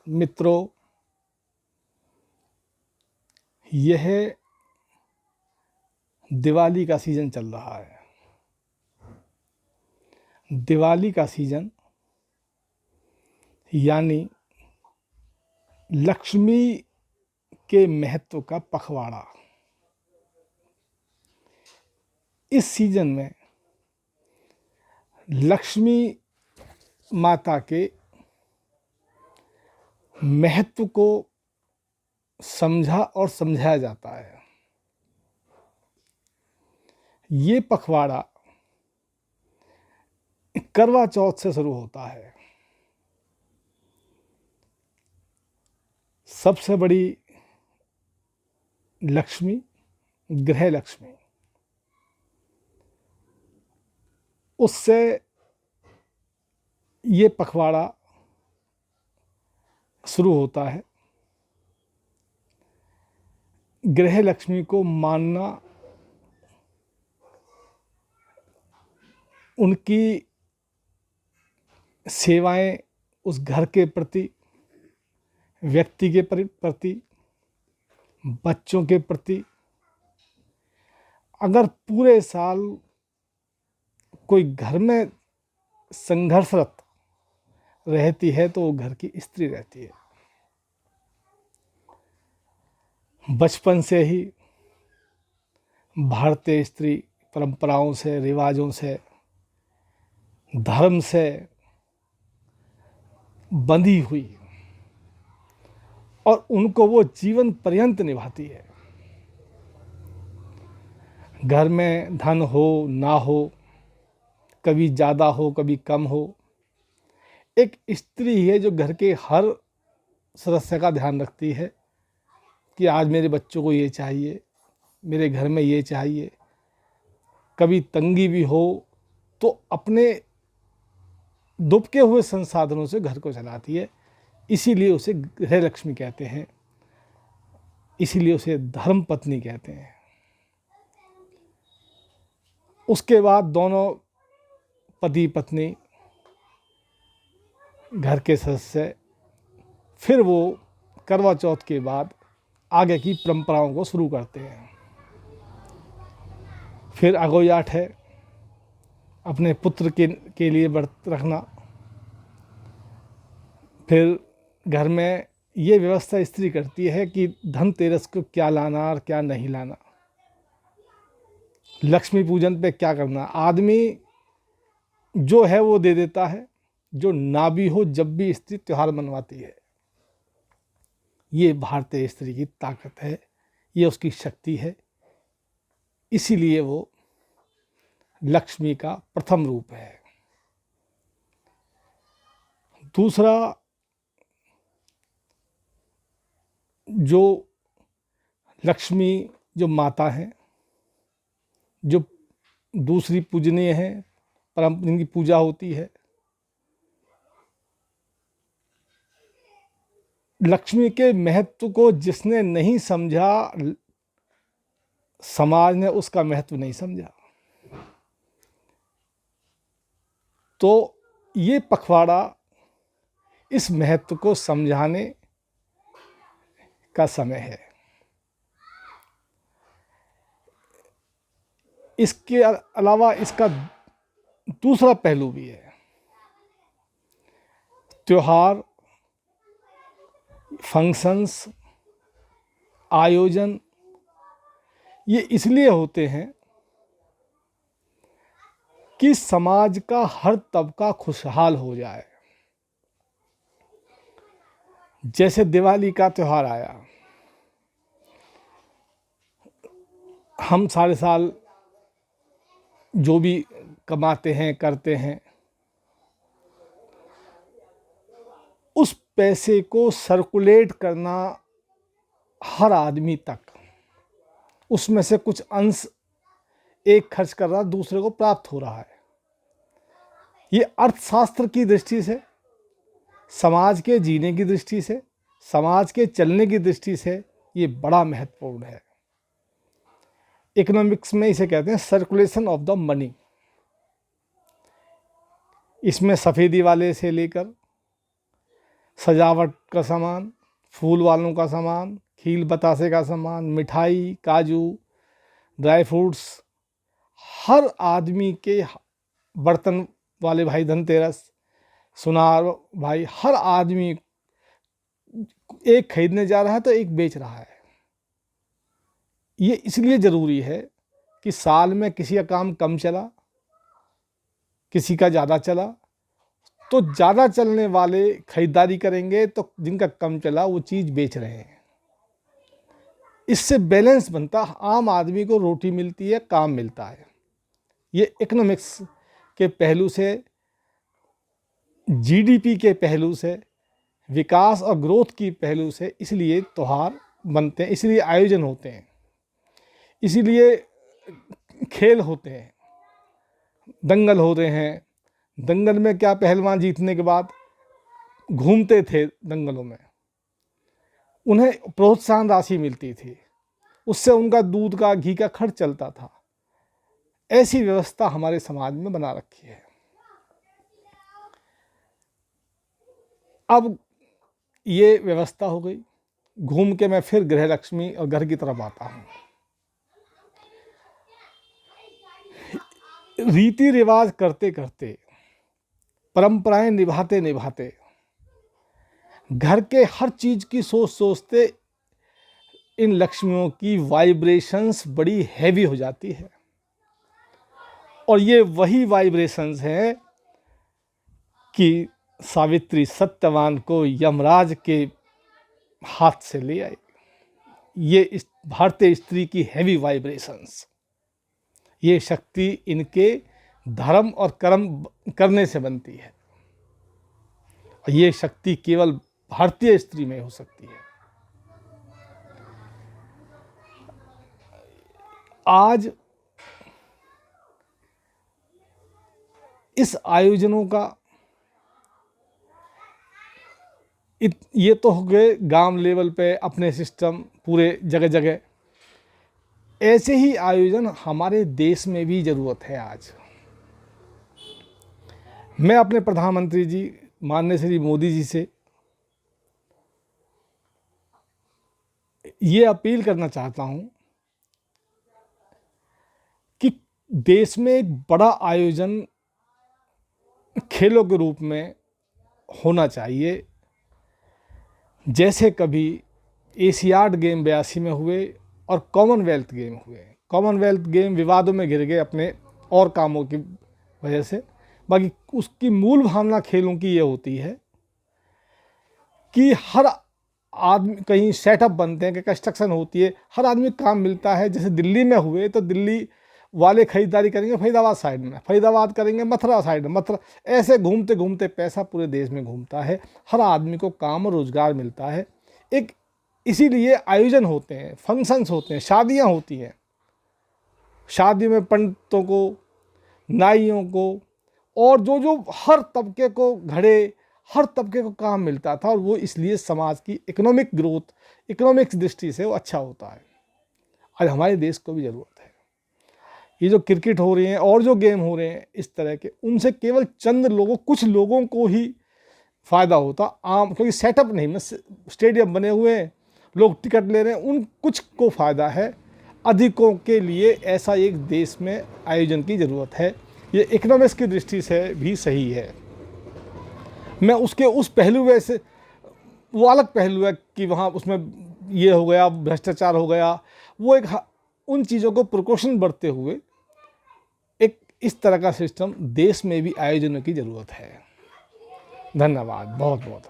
मित्रों, यह दिवाली का सीज़न चल रहा है। दिवाली का सीज़न यानी लक्ष्मी के महत्व का पखवाड़ा। इस सीज़न में लक्ष्मी माता के महत्व को समझा और समझाया जाता है। ये पखवाड़ा करवा चौथ से शुरू होता है। सबसे बड़ी लक्ष्मी गृह लक्ष्मी, उससे ये पखवाड़ा शुरू होता है। गृह लक्ष्मी को मानना, उनकी सेवाएं उस घर के प्रति, व्यक्ति के प्रति, बच्चों के प्रति, अगर पूरे साल कोई घर में संघर्षरत रहती है तो वो घर की स्त्री रहती है। बचपन से ही भारतीय स्त्री परंपराओं से, रिवाजों से, धर्म से बंधी हुई और उनको वो जीवन पर्यंत निभाती है। घर में धन हो ना हो, कभी ज़्यादा हो कभी कम हो, एक स्त्री है जो घर के हर सदस्य का ध्यान रखती है कि आज मेरे बच्चों को ये चाहिए, मेरे घर में ये चाहिए। कभी तंगी भी हो तो अपने दुबके हुए संसाधनों से घर को चलाती है। इसीलिए उसे गृह लक्ष्मी कहते हैं, इसीलिए उसे धर्म पत्नी कहते हैं। उसके बाद दोनों पति पत्नी, घर के सदस्य, फिर वो करवा चौथ के बाद आगे की परंपराओं को शुरू करते हैं। फिर अगोयाठ है, अपने पुत्र के लिए व्रत रखना। फिर घर में ये व्यवस्था स्त्री करती है कि धनतेरस को क्या लाना और क्या नहीं लाना, लक्ष्मी पूजन पे क्या करना। आदमी जो है वो दे देता है, जो ना भी हो जब भी स्त्री त्योहार मनवाती है। ये भारतीय स्त्री की ताकत है, ये उसकी शक्ति है। इसीलिए वो लक्ष्मी का प्रथम रूप है। दूसरा, जो लक्ष्मी जो माता हैं, जो दूसरी पूजनीय है, जिनकी पूजा होती है, लक्ष्मी के महत्व को जिसने नहीं समझा, समाज ने उसका महत्व नहीं समझा। तो ये पखवाड़ा इस महत्व को समझाने का समय है। इसके अलावा इसका दूसरा पहलू भी है। त्योहार, फंक्शंस, आयोजन ये इसलिए होते हैं कि समाज का हर तबका खुशहाल हो जाए। जैसे दिवाली का त्यौहार आया, हम सारे साल जो भी कमाते हैं करते हैं, उस पैसे को सर्कुलेट करना हर आदमी तक, उसमें से कुछ अंश एक खर्च कर रहा, दूसरे को प्राप्त हो रहा है। ये अर्थशास्त्र की दृष्टि से, समाज के जीने की दृष्टि से, समाज के चलने की दृष्टि से ये बड़ा महत्वपूर्ण है। इकोनॉमिक्स में इसे कहते हैं सर्कुलेशन ऑफ द मनी। इसमें सफ़ेदी वाले से लेकर सजावट का सामान, फूल वालों का सामान, खील बतासे का सामान, मिठाई, काजू, ड्राई फ्रूट्स, हर आदमी के, बर्तन वाले भाई धनतेरस, सुनार भाई, हर आदमी एक खरीदने जा रहा है तो एक बेच रहा है। ये इसलिए ज़रूरी है कि साल में किसी का काम कम चला, किसी का ज़्यादा चला, तो ज़्यादा चलने वाले खरीदारी करेंगे, तो जिनका कम चला वो चीज़ बेच रहे हैं। इससे बैलेंस बनता, आम आदमी को रोटी मिलती है, काम मिलता है। ये इकोनॉमिक्स के पहलू से, जीडीपी के पहलू से, विकास और ग्रोथ की पहलू से इसलिए त्यौहार बनते हैं, इसलिए आयोजन होते हैं, इसीलिए खेल होते हैं, दंगल होते हैं। दंगल में क्या, पहलवान जीतने के बाद घूमते थे दंगलों में, उन्हें प्रोत्साहन राशि मिलती थी, उससे उनका दूध का, घी का खर्च चलता था। ऐसी व्यवस्था हमारे समाज में बना रखी है। अब ये व्यवस्था हो गई। घूम के मैं फिर गृह लक्ष्मी और घर की तरफ आता हूँ। रीति रिवाज करते करते, परंपराएं निभाते निभाते, घर के हर चीज की सोच सोचते इन लक्ष्मियों की वाइब्रेशंस बड़ी हैवी हो जाती है। और ये वही वाइब्रेशंस हैं कि सावित्री सत्यवान को यमराज के हाथ से ले आई। ये इस भारतीय स्त्री की हैवी वाइब्रेशंस, ये शक्ति इनके धर्म और कर्म करने से बनती है। ये शक्ति केवल भारतीय स्त्री में हो सकती है। आज इस आयोजनों का ये तो हो गए गांव लेवल पे अपने सिस्टम पूरे जगह जगह। ऐसे ही आयोजन हमारे देश में भी ज़रूरत है। आज मैं अपने प्रधानमंत्री जी माननीय श्री मोदी जी से ये अपील करना चाहता हूं कि देश में एक बड़ा आयोजन खेलों के रूप में होना चाहिए। जैसे कभी एशियाड गेम 82 में हुए और कॉमनवेल्थ गेम हुए। कॉमनवेल्थ गेम विवादों में घिर गए अपने और कामों की वजह से। बाकी उसकी मूल भावना खेलों की ये होती है कि हर आदमी, कहीं सेटअप बनते हैं कि कंस्ट्रक्शन होती है, हर आदमी काम मिलता है। जैसे दिल्ली में हुए तो दिल्ली वाले खरीदारी करेंगे फरीदाबाद साइड में, फरीदाबाद करेंगे मथुरा साइड में, मथुरा, ऐसे घूमते घूमते पैसा पूरे देश में घूमता है। हर आदमी को काम और रोजगार मिलता है। एक इसीलिए आयोजन होते हैं, फंक्शंस होते हैं, शादियां होती हैं। शादी में पंडितों को, नाइयों को और जो जो हर तबके को, घड़े, हर तबके को काम मिलता था। और वो इसलिए समाज की इकोनॉमिक ग्रोथ, इकोनॉमिक्स दृष्टि से वो अच्छा होता है। आज हमारे देश को भी ज़रूरत है। ये जो क्रिकेट हो रही हैं और जो गेम हो रहे हैं इस तरह के, उनसे केवल चंद लोगों, कुछ लोगों को ही फ़ायदा होता आम, क्योंकि सेटअप नहीं में स्टेडियम बने हुए हैं, लोग टिकट ले रहे हैं, उन कुछ को फ़ायदा है। अधिकों के लिए ऐसा एक देश में आयोजन की ज़रूरत है। ये इकोनॉमिक्स की दृष्टि से भी सही है। मैं उसके उस पहलू में से, वो अलग पहलू है कि वहाँ उसमें ये हो गया, भ्रष्टाचार हो गया, वो एक उन चीज़ों को प्रिकॉशन बढ़ते हुए एक इस तरह का सिस्टम देश में भी आयोजनों की ज़रूरत है। धन्यवाद, बहुत बहुत।